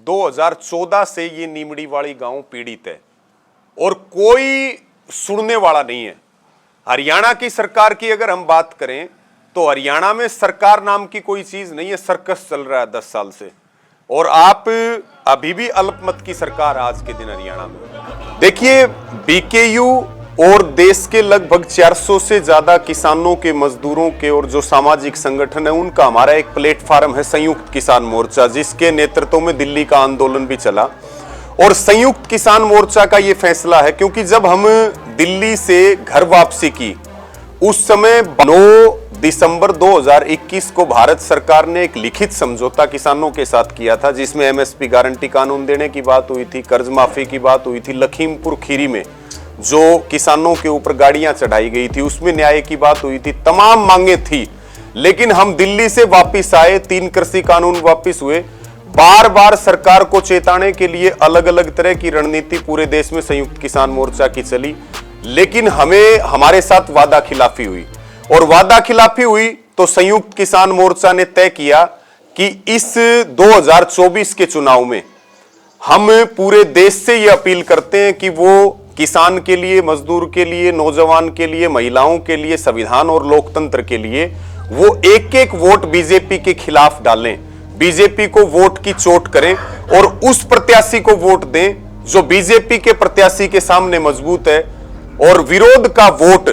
2014 से ये नीमड़ी वाली गांव पीड़ित है और कोई सुनने वाला नहीं है। हरियाणा की सरकार की अगर हम बात करें तो हरियाणा में सरकार नाम की कोई चीज नहीं है, सर्कस चल रहा है 10 साल से। और आप अभी भी अल्पमत की सरकार आज के दिन हरियाणा में देखिए। बीकेयू और देश के लगभग 400 से ज्यादा किसानों के, मजदूरों के और जो सामाजिक संगठन है उनका हमारा एक प्लेटफार्म है संयुक्त किसान मोर्चा, जिसके नेतृत्व में दिल्ली का आंदोलन भी चला। और संयुक्त किसान मोर्चा का ये फैसला है क्योंकि जब हम दिल्ली से घर वापसी की उस समय 9 दिसंबर 2021 को भारत सरकार ने एक लिखित समझौता किसानों के साथ किया था, जिसमें एमएसपी गारंटी कानून देने की बात हुई थी, कर्ज माफी की बात हुई थी, लखीमपुर खीरी में जो किसानों के ऊपर गाड़ियां चढ़ाई गई थी उसमें न्याय की बात हुई थी, तमाम मांगे थी। लेकिन हम दिल्ली से वापिस आए, 3 कृषि कानून वापिस हुए, बार बार सरकार को चेताने के लिए अलग अलग तरह की रणनीति पूरे देश में संयुक्त किसान मोर्चा की चली, लेकिन हमारे साथ वादा खिलाफी हुई। और वादा खिलाफी हुई तो संयुक्त किसान मोर्चा ने तय किया कि इस 2024 के चुनाव में हम पूरे देश से यह अपील करते हैं कि वो किसान के लिए, मजदूर के लिए, नौजवान के लिए, महिलाओं के लिए, संविधान और लोकतंत्र के लिए वो एक एक वोट बीजेपी के खिलाफ डालें, बीजेपी को वोट की चोट करें और उस प्रत्याशी को वोट दें जो बीजेपी के प्रत्याशी के सामने मजबूत है। और विरोध का वोट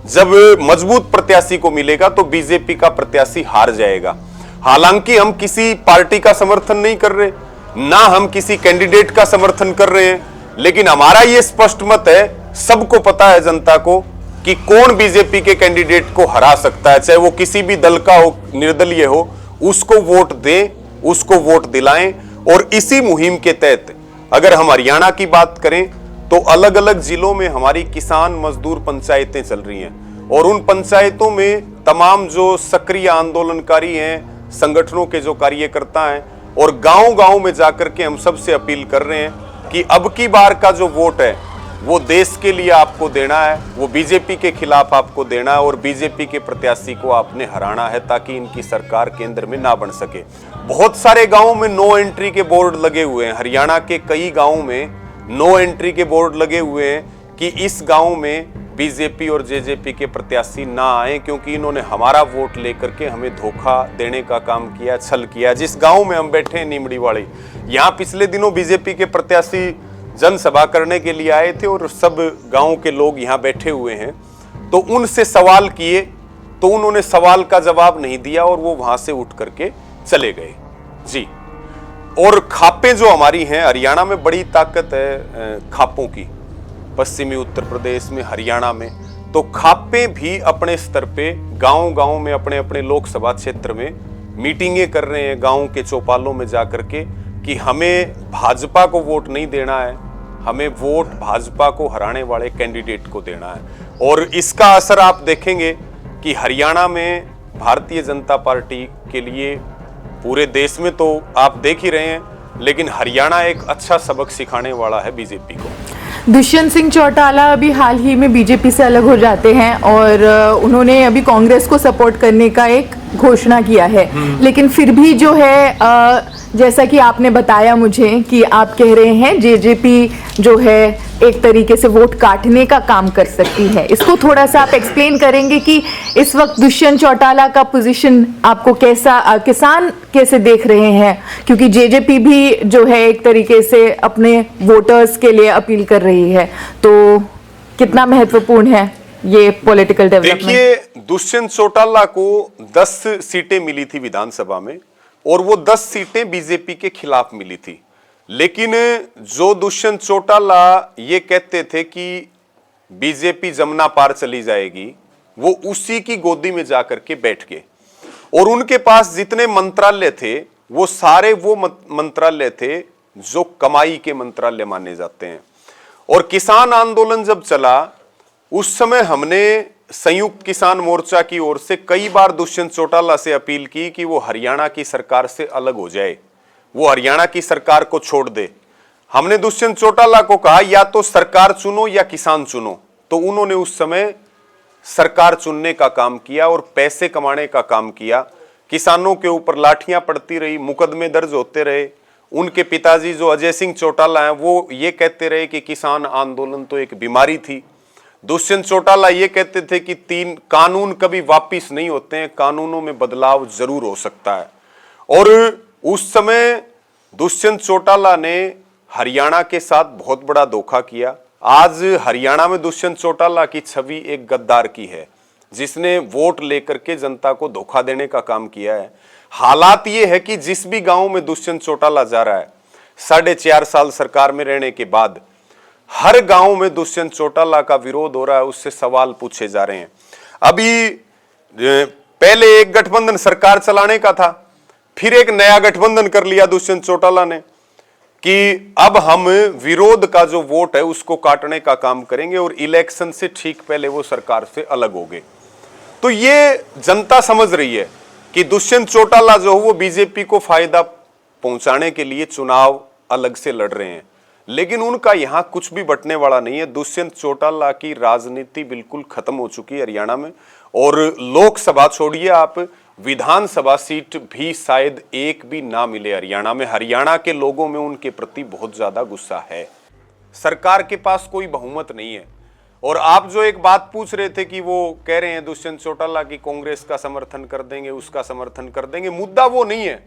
जब मजबूत प्रत्याशी को मिलेगा तो बीजेपी का प्रत्याशी हार जाएगा। हालांकि हम किसी पार्टी का समर्थन नहीं कर रहे, ना हम किसी कैंडिडेट का समर्थन कर रहे हैं, लेकिन हमारा यह स्पष्ट मत है, सबको पता है जनता को कि कौन बीजेपी के कैंडिडेट को हरा सकता है, चाहे वो किसी भी दल का हो, निर्दलीय हो, उसको वोट दें, उसको वोट दिलाएं। और इसी मुहिम के तहत अगर हम हरियाणा की बात करें तो अलग अलग जिलों में हमारी किसान मजदूर पंचायतें चल रही हैं और उन पंचायतों में तमाम जो सक्रिय आंदोलनकारी हैं, संगठनों के जो कार्यकर्ता हैं, और गांव-गांव में जाकर के हम सबसे अपील कर रहे हैं कि अब की बार का जो वोट है वो देश के लिए आपको देना है, वो बीजेपी के खिलाफ आपको देना है और बीजेपी के प्रत्याशी को आपने हराना है ताकि इनकी सरकार केंद्र में ना बन सके। बहुत सारे गांवों में नो एंट्री के बोर्ड लगे हुए हैं, हरियाणा के कई गांवों में नो एंट्री के बोर्ड लगे हुए हैं कि इस गांव में बीजेपी और जेजेपी के प्रत्याशी ना आए क्योंकि इन्होंने हमारा वोट लेकर के हमें धोखा देने का काम किया, छल किया। जिस गांव में हम बैठे हैं नीमड़ी वाली, यहाँ पिछले दिनों बीजेपी के प्रत्याशी जनसभा करने के लिए आए थे और सब गांव के लोग यहाँ बैठे हुए हैं, तो उनसे सवाल किए तो उन्होंने सवाल का जवाब नहीं दिया और वो वहां से उठ करके चले गए जी। और खापें जो हमारी हैं, हरियाणा में बड़ी ताकत है खापों की, पश्चिमी उत्तर प्रदेश में, हरियाणा में, तो खापें भी अपने स्तर पे गांव-गांव में अपने अपने लोकसभा क्षेत्र में मीटिंगें कर रहे हैं, गांव के चौपालों में जाकर के कि हमें भाजपा को वोट नहीं देना है, हमें वोट भाजपा को हराने वाले कैंडिडेट को देना है। और इसका असर आप देखेंगे कि हरियाणा में भारतीय जनता पार्टी के लिए, पूरे देश में तो आप देख ही रहे हैं, लेकिन हरियाणा एक अच्छा सबक सिखाने वाला है बीजेपी को। दुष्यंत सिंह चौटाला अभी हाल ही में बीजेपी से अलग हो जाते हैं और उन्होंने अभी कांग्रेस को सपोर्ट करने का एक घोषणा किया है, लेकिन फिर भी जो है जैसा कि आपने बताया मुझे कि आप कह रहे हैं जेजेपी जो है एक तरीके से वोट काटने का काम कर सकती है। इसको थोड़ा सा आप एक्सप्लेन करेंगे कि इस वक्त दुष्यंत चौटाला का पोजीशन आपको कैसा, किसान कैसे देख रहे हैं, क्योंकि जेजेपी भी जो है एक तरीके से अपने वोटर्स के लिए अपील कर रही है, तो कितना महत्वपूर्ण है ये पॉलिटिकल डेवलपमेंट? देखिए, दुष्यंत चौटाला को 10 सीटें मिली थी विधानसभा में और वो 10 सीटें बीजेपी के खिलाफ मिली थी, लेकिन जो दुष्यंत चौटाला ये कहते थे कि बीजेपी जमुना पार चली जाएगी, वो उसी की गोदी में जाकर के बैठ गए। और उनके पास जितने मंत्रालय थे वो सारे वो मंत्रालय थे जो कमाई के मंत्रालय माने जाते हैं। और किसान आंदोलन जब चला उस समय हमने संयुक्त किसान मोर्चा की ओर से कई बार दुष्यंत चौटाला से अपील की कि वो हरियाणा की सरकार से अलग हो जाए, वो हरियाणा की सरकार को छोड़ दे। हमने दुष्यंत चौटाला को कहा या तो सरकार चुनो या किसान चुनो, तो उन्होंने उस समय सरकार चुनने का काम किया और पैसे कमाने का काम किया। किसानों के ऊपर लाठियां पड़ती रही, मुकदमे दर्ज होते रहे, उनके पिताजी जो अजय सिंह चौटाला हैं वो ये कहते रहे कि किसान आंदोलन तो एक बीमारी थी। दुष्यंत चौटाला ये कहते थे कि 3 कानून कभी वापिस नहीं होते हैं, कानूनों में बदलाव जरूर हो सकता है। और उस समय दुष्यंत चौटाला ने हरियाणा के साथ बहुत बड़ा धोखा किया। आज हरियाणा में दुष्यंत चौटाला की छवि एक गद्दार की है, जिसने वोट लेकर के जनता को धोखा देने का काम किया है। हालात ये है कि जिस भी गांव में दुष्यंत चौटाला जा रहा है, 4.5 साल सरकार में रहने के बाद हर गांव में दुष्यंत चौटाला का विरोध हो रहा है, उससे सवाल पूछे जा रहे हैं। अभी पहले एक गठबंधन सरकार चलाने का था, फिर एक नया गठबंधन कर लिया दुष्यंत चौटाला ने कि अब हम विरोध का जो वोट है उसको काटने का काम करेंगे और इलेक्शन से ठीक पहले वो सरकार से अलग हो गए। तो ये जनता समझ रही है कि दुष्यंत चौटाला जो है वो बीजेपी को फायदा पहुंचाने के लिए चुनाव अलग से लड़ रहे हैं, लेकिन उनका यहां कुछ भी बटने वाला नहीं है। दुष्यंत चौटाला की राजनीति बिल्कुल खत्म हो चुकी है हरियाणा में, और लोकसभा छोड़िए, आप विधानसभा सीट भी शायद एक भी ना मिले हरियाणा में। हरियाणा के लोगों में उनके प्रति बहुत ज्यादा गुस्सा है। सरकार के पास कोई बहुमत नहीं है। और आप जो एक बात पूछ रहे थे कि वो कह रहे हैं दुष्यंत चौटाला की कांग्रेस का समर्थन कर देंगे, उसका समर्थन कर देंगे, मुद्दा वो नहीं है।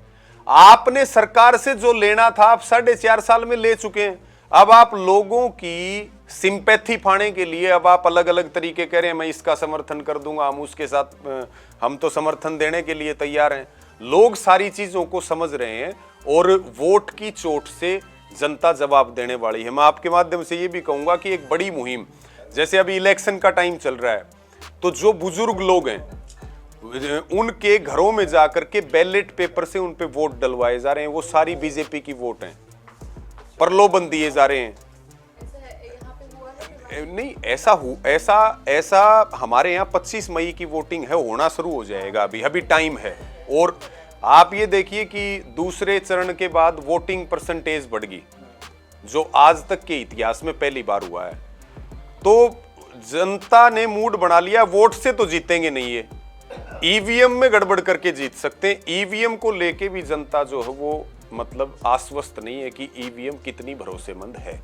आपने सरकार से जो लेना था आप 4.5 साल में ले चुके हैं। अब आप लोगों की सिंपैथी पाने के लिए अब आप अलग अलग तरीके कह रहे हैं, मैं इसका समर्थन कर दूंगा, हम उसके साथ, हम तो समर्थन देने के लिए तैयार हैं। लोग सारी चीजों को समझ रहे हैं और वोट की चोट से जनता जवाब देने वाली है। मैं आपके माध्यम से ये भी कहूंगा कि एक बड़ी मुहिम, जैसे अभी इलेक्शन का टाइम चल रहा है, तो जो बुजुर्ग लोग हैं उनके घरों में जाकर के बैलेट पेपर से उन पे वोट डलवाए जा रहे हैं, वो सारी बीजेपी की वोट हैं, प्रलोभन दिए जा रहे हैं। नहीं, ऐसा हमारे यहाँ 25 मई की वोटिंग है, होना शुरू हो जाएगा, अभी टाइम है। और आप ये देखिए कि दूसरे चरण के बाद वोटिंग परसेंटेज बढ़ गई, जो आज तक के इतिहास में पहली बार हुआ है। तो जनता ने मूड बना लिया, वोट से तो जीतेंगे नहीं, ये ईवीएम में गड़बड़ करके जीत सकते हैं। ईवीएम को लेके भी जनता जो है वो मतलब आश्वस्त नहीं है कि ईवीएम कितनी भरोसेमंद है।